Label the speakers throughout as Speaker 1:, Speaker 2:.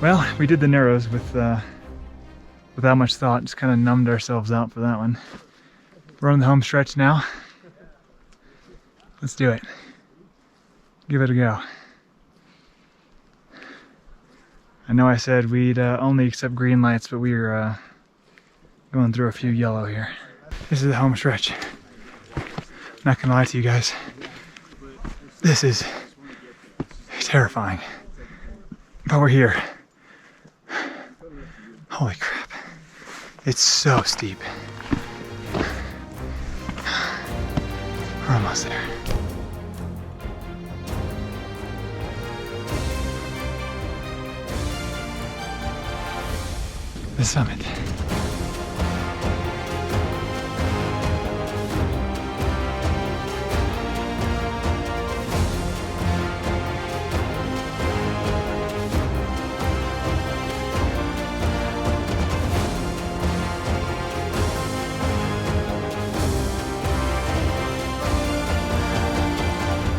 Speaker 1: Well, we did the narrows without much thought, just kind of numbed ourselves out for that one. We're on the home stretch now. Let's do it. Give it a go. I know I said we'd only accept green lights, but we're going through a few yellow here. This is the home stretch. Not gonna lie to you guys. This is terrifying. But we're here. Holy crap. It's so steep. We're almost there. The summit.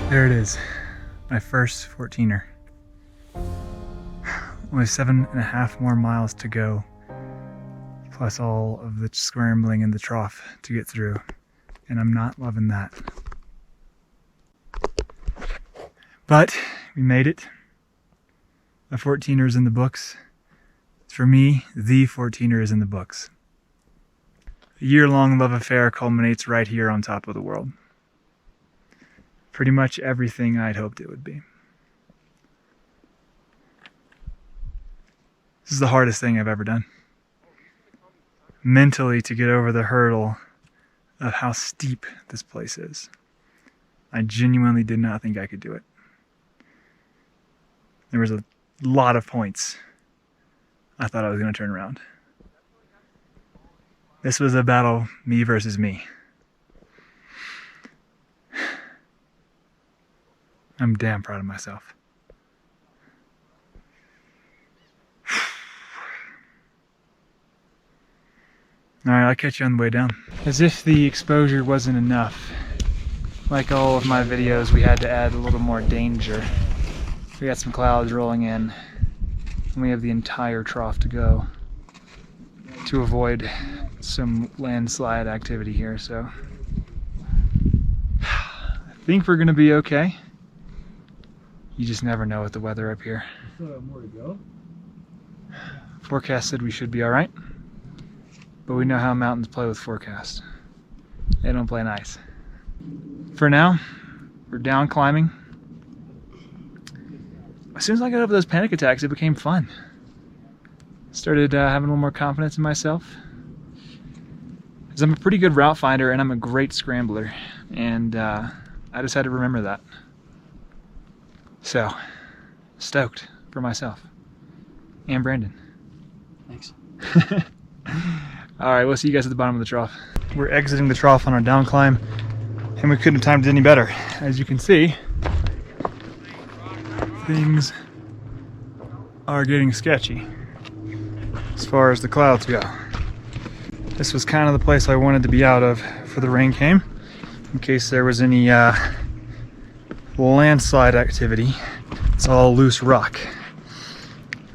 Speaker 1: There it is, my first 14er. Only 7.5 more miles to go, plus all of the scrambling in the trough to get through, and I'm not loving that. But we made it. The 14er is in the books. For me, the 14er is in the books. A year-long love affair culminates right here on top of the world. Pretty much everything I'd hoped it would be. This is the hardest thing I've ever done. Mentally, to get over the hurdle of how steep this place is. I genuinely did not think I could do it. There was a lot of points I thought I was going to turn around. This was a battle, me versus me. I'm damn proud of myself. Alright, I'll catch you on the way down. As if the exposure wasn't enough, like all of my videos, we had to add a little more danger. We got some clouds rolling in, and we have the entire trough to go to avoid some landslide activity here, so I think we're gonna be okay. You just never know with the weather up here.
Speaker 2: Still have more to go.
Speaker 1: Forecast said we should be alright, but we know how mountains play with forecast. They don't play nice. For now, we're down climbing. As soon as I got over those panic attacks, it became fun. Started having a little more confidence in myself. Because I'm a pretty good route finder and I'm a great scrambler, and I just had to remember that. So, stoked for myself and Brandon.
Speaker 2: Thanks.
Speaker 1: Alright, we'll see you guys at the bottom of the trough. We're exiting the trough on our down climb, and we couldn't have timed it any better. As you can see, things are getting sketchy as far as the clouds go. This was kind of the place I wanted to be out of before the rain came, in case there was any landslide activity. It's all loose rock.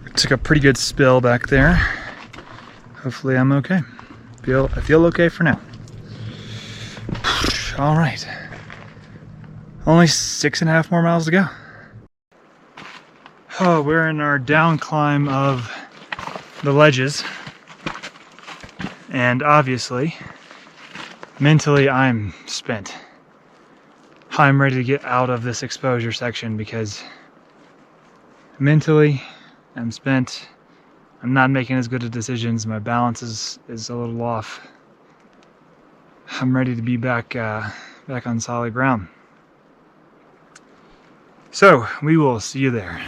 Speaker 1: It took a pretty good spill back there. Hopefully I'm okay. I feel okay for now. All right. Only 6.5 more miles to go. Oh, we're in our down climb of the ledges. And obviously, mentally I'm spent. I'm ready to get out of this exposure section because mentally I'm spent. I'm not making as good of decisions. My balance is a little off. I'm ready to be back on solid ground. So we will see you there.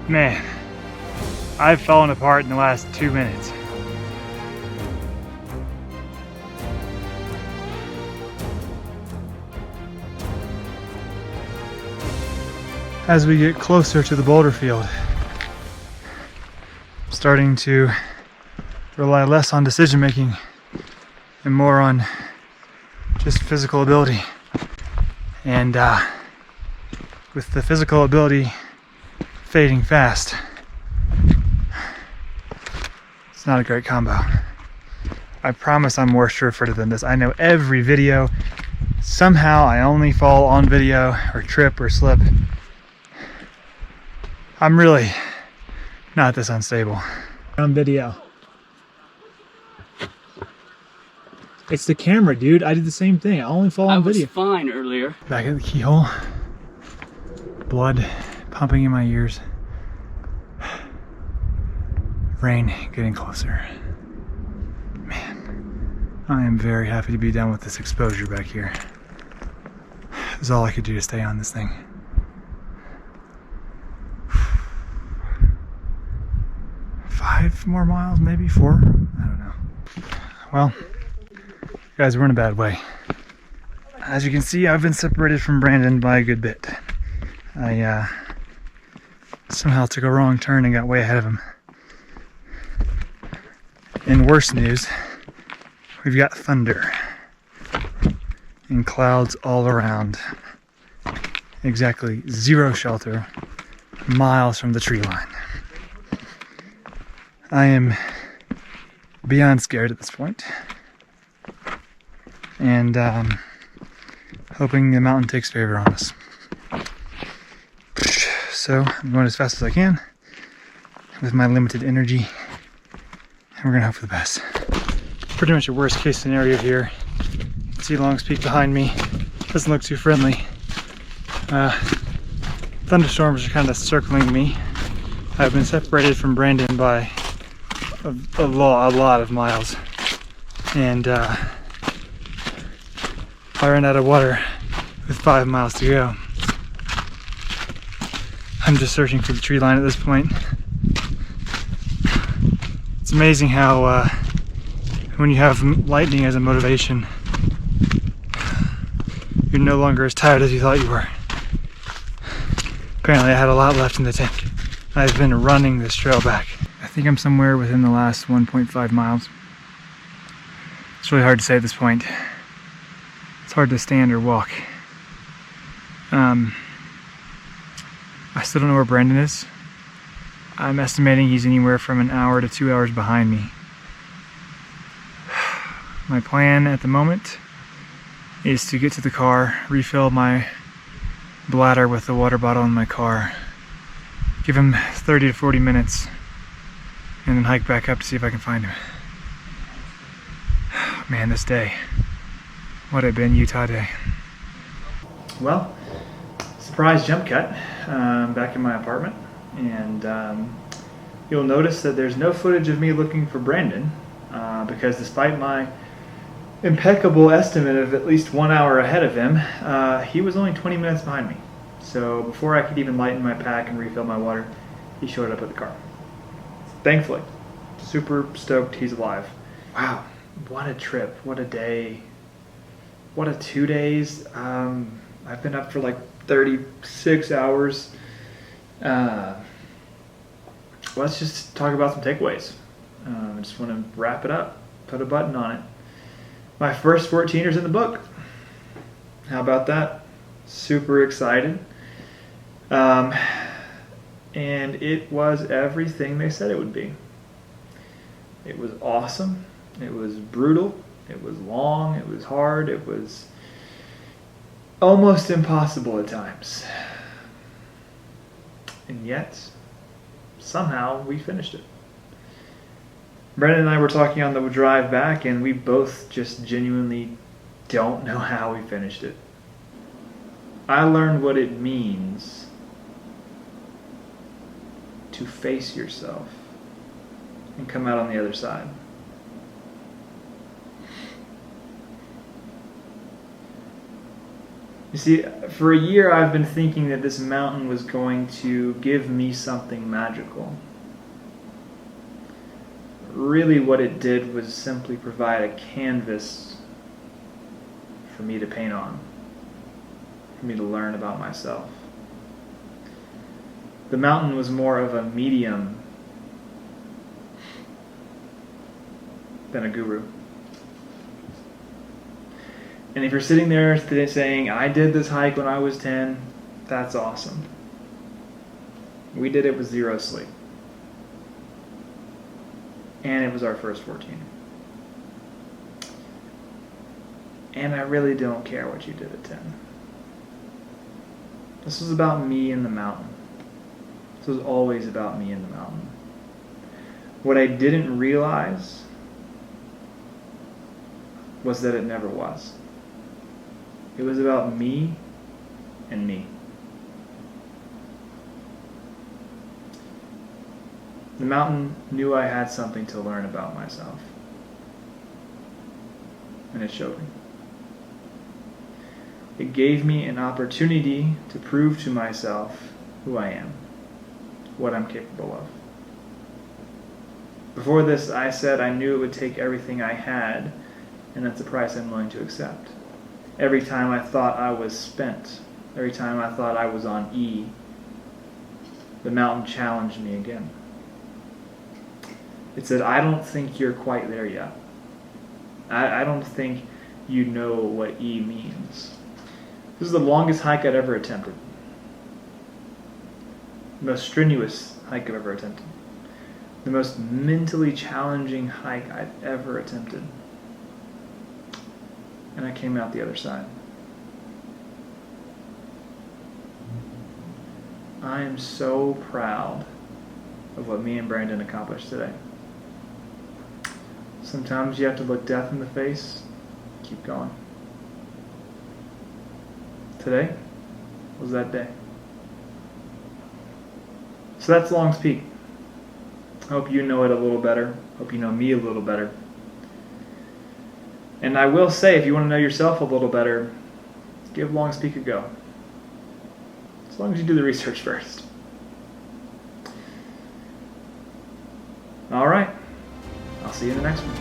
Speaker 1: Man, I've fallen apart in the last 2 minutes. As we get closer to the boulder field, starting to rely less on decision making and more on just physical ability. And with the physical ability fading fast, it's not a great combo. I promise I'm more sure-footed than this. I know every video. Somehow I only fall on video or trip or slip. I'm really not this unstable. On video. It's the camera, dude. I did the same thing. I only fall on video.
Speaker 2: I was fine earlier.
Speaker 1: Back at the keyhole. Blood pumping in my ears. Rain getting closer. Man, I am very happy to be done with this exposure back here. This is all I could do to stay on this thing. 5 more miles, maybe 4? I don't know. Well, guys, we're in a bad way. As you can see, I've been separated from Brandon by a good bit. I somehow took a wrong turn and got way ahead of him. In worse news, we've got thunder and clouds all around. Exactly 0 shelter, miles from the tree line. I am beyond scared at this point, and hoping the mountain takes favor on us. So I'm going as fast as I can with my limited energy, and we're gonna hope for the best. Pretty much a worst case scenario here. You can see Long's Peak behind me. Doesn't look too friendly. Thunderstorms are kind of circling me. I've been separated from Brandon by a lot of miles, and I ran out of water with 5 miles to go. I'm just searching for the tree line at this point. It's amazing how when you have lightning as a motivation, you're no longer as tired as you thought you were. Apparently I had a lot left in the tank. I've been running this trail back. I think I'm somewhere within the last 1.5 miles. It's really hard to say at this point. It's hard to stand or walk. I still don't know where Brandon is. I'm estimating he's anywhere from an hour to 2 hours behind me. My plan at the moment is to get to the car, refill my bladder with the water bottle in my car, give him 30 to 40 minutes, and then hike back up to see if I can find him. Man, this day. What a been Utah day. Well, surprise jump cut back in my apartment, and you'll notice that there's no footage of me looking for Brandon because despite my impeccable estimate of at least 1 hour ahead of him, he was only 20 minutes behind me. So before I could even lighten my pack and refill my water, he showed up at the car. Thankfully, super stoked he's alive. Wow, what a trip, what a day, what a 2 days. I've been up for like 36 hours. Let's just talk about some takeaways. I just want to wrap it up, put a button on it. My first 14ers in the book. How about that? Super excited. And it was everything they said it would be. It was awesome. It was brutal. It was long. It was hard. It was almost impossible at times. And yet, somehow we finished it. Brendan and I were talking on the drive back, and we both just genuinely don't know how we finished it. I learned what it means to face yourself and come out on the other side. You see, for a year I've been thinking that this mountain was going to give me something magical. Really what it did was simply provide a canvas for me to paint on, for me to learn about myself. The mountain was more of a medium than a guru. And if you're sitting there today saying, I did this hike when I was 10, that's awesome. We did it with 0 sleep. And it was our first 14. And I really don't care what you did at 10. This was about me and the mountain. This was always about me and the mountain. What I didn't realize was that it never was. It was about me and me. The mountain knew I had something to learn about myself. And it showed me. It gave me an opportunity to prove to myself who I am, what I'm capable of. Before this, I said I knew it would take everything I had, and that's a price I'm willing to accept. Every time I thought I was spent, every time I thought I was on E, the mountain challenged me again. It said, I don't think you're quite there yet. I don't think you know what E means. This is the longest hike I'd ever attempted. The most strenuous hike I've ever attempted. The most mentally challenging hike I've ever attempted. And I came out the other side. I am so proud of what me and Brandon accomplished today. Sometimes you have to look death in the face, keep going. Today was that day. So that's Long's Peak. I hope you know it a little better. Hope you know me a little better. And I will say, if you want to know yourself a little better, give Long's Peak a go. As long as you do the research first. All right. I'll see you in the next one.